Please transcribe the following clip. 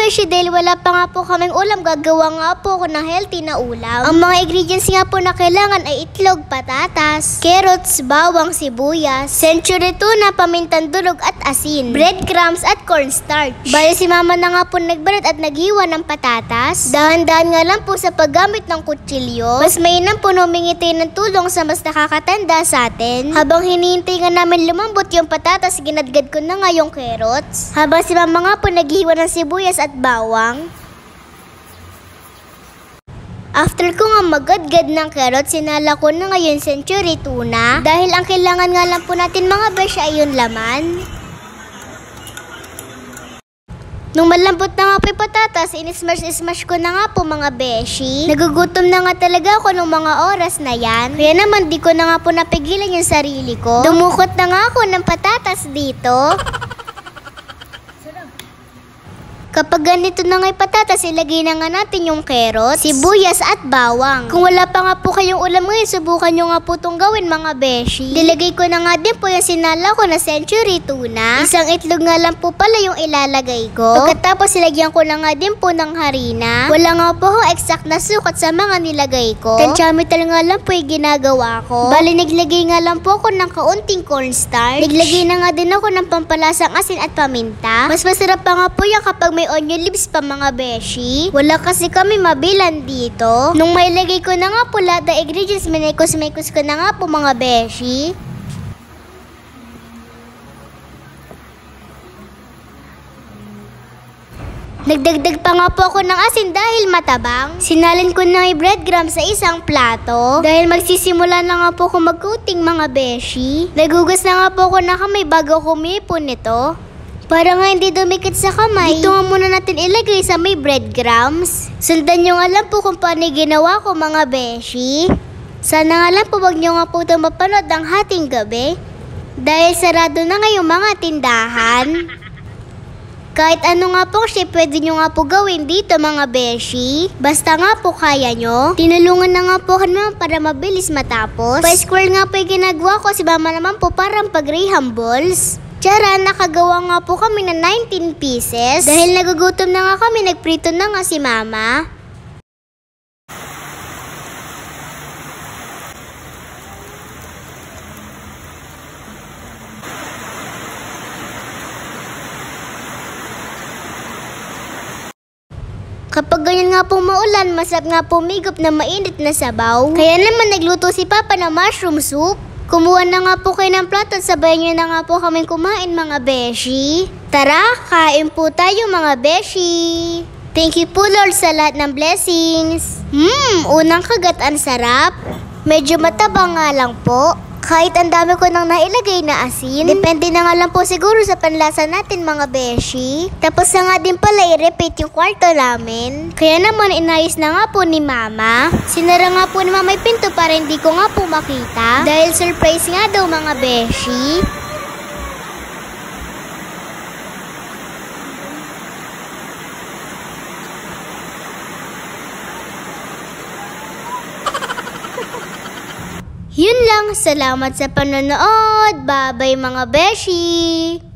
beshi, dahil wala pa nga po kaming ulam, gagawa nga po ako ng healthy na ulam. Ang mga ingredients nga po na kailangan ay itlog, patatas, carrots, bawang, sibuyas, century tuna, pamintang durog at asin, breadcrumbs at cornstarch. Bali si mama na nga po nagbalat at naghiwa ng patatas. Dahan-dahan nga lang po sa paggamit ng kutsilyo. Mas mainam po humingi tayo ng tulong sa mas nakakatanda sa atin. Habang hinihintay nga namin lumambot yung patatas, ginadgad ko na nga yung carrots. Habang si mama nga po naghiwa ng sibuyas at bawang. After ko nga magadgad ng carrots, sinala ko na ngayon century tuna. Dahil ang kailangan nga lang po natin mga beshi ay yung laman. Nung malambot na nga po yung patatas, in-smash ko na nga po mga beshi. Nagugutom na nga talaga ako nung mga oras na yan. Kaya naman di ko na nga po napigilan yung sarili ko. Dumukot na nga ako ng patatas dito. Kapag ganito na nga yung patatas, ilagay na nga natin yung carrots, sibuyas at bawang. Kung wala pa nga po kayong ulam ngayon, subukan nyo nga po itong gawin mga beshi. Dilagay ko na nga din po yung sinala ko na century tuna. Isang itlog nga lang po pala yung ilalagay ko. Pagkatapos ilagyan ko na nga din po ng harina. Wala nga po ho exact na sukat sa mga nilagay ko. Tanchamital nga lang po yung ginagawa ko. Bali naglagay nga lang po ako ng kaunting cornstarch. Naglagay na nga din ako ng pampalasang asin at paminta. Mas masarap pa nga po yan kapag may onion leaves pa mga beshi. Wala kasi kami mabilan dito. Nung mailagay ko na nga po lahat ng ingredients, minekos ko na nga po mga beshi. Nagdagdag pa nga po ako ng asin dahil matabang. Sinalin ko na yung breadcrumbs sa isang plato. Dahil magsisimula na nga po ako mag-coating mga beshi. Nagugas na nga po ako ng kamay bago kumipon nito. Para nga hindi dumikit sa kamay, dito nga muna natin ilagay sa may breadcrumbs. Sundan nyo nga lang po kung paano ginawa ko mga beshi. Sana nga lang po wag nyo nga po ito mapanood ang hating gabi. Dahil sarado na ngayong mga tindahan. Kahit ano nga po siya, pwede nyo nga po gawin dito mga beshi. Basta nga po kaya nyo. Tinulungan na nga po kami para mabilis matapos. Pa-square nga po yung ginagawa ko, si mama naman po parang pag-graham balls. Tiyara, nakagawa nga po kami ng 19 pieces. Dahil nagugutom na nga kami, nagprito na nga si mama. Kapag ganyan nga po maulan, masarap nga po migop na mainit na sabaw. Kaya naman nagluto si Papa ng mushroom soup. Kumuha na nga po kayo ng plato at sabayan nyo na nga po kaming kumain mga beshi. Tara, kain po tayo mga beshi. Thank you po Lord sa lahat ng blessings. Unang kagat ang sarap. Medyo matabang nga lang po. Kahit ang dami ko nang nailagay na asin. Depende na nga lang po siguro sa panlasa natin mga beshi. Tapos na nga din pala i-repeat yung kwarto namin. Kaya naman inayos na nga po ni mama. Sinara nga po ni mama yung pinto para hindi ko nga po makita. Dahil surprise nga daw mga beshi. Yun lang, salamat sa panonood. Bye-bye mga beshi!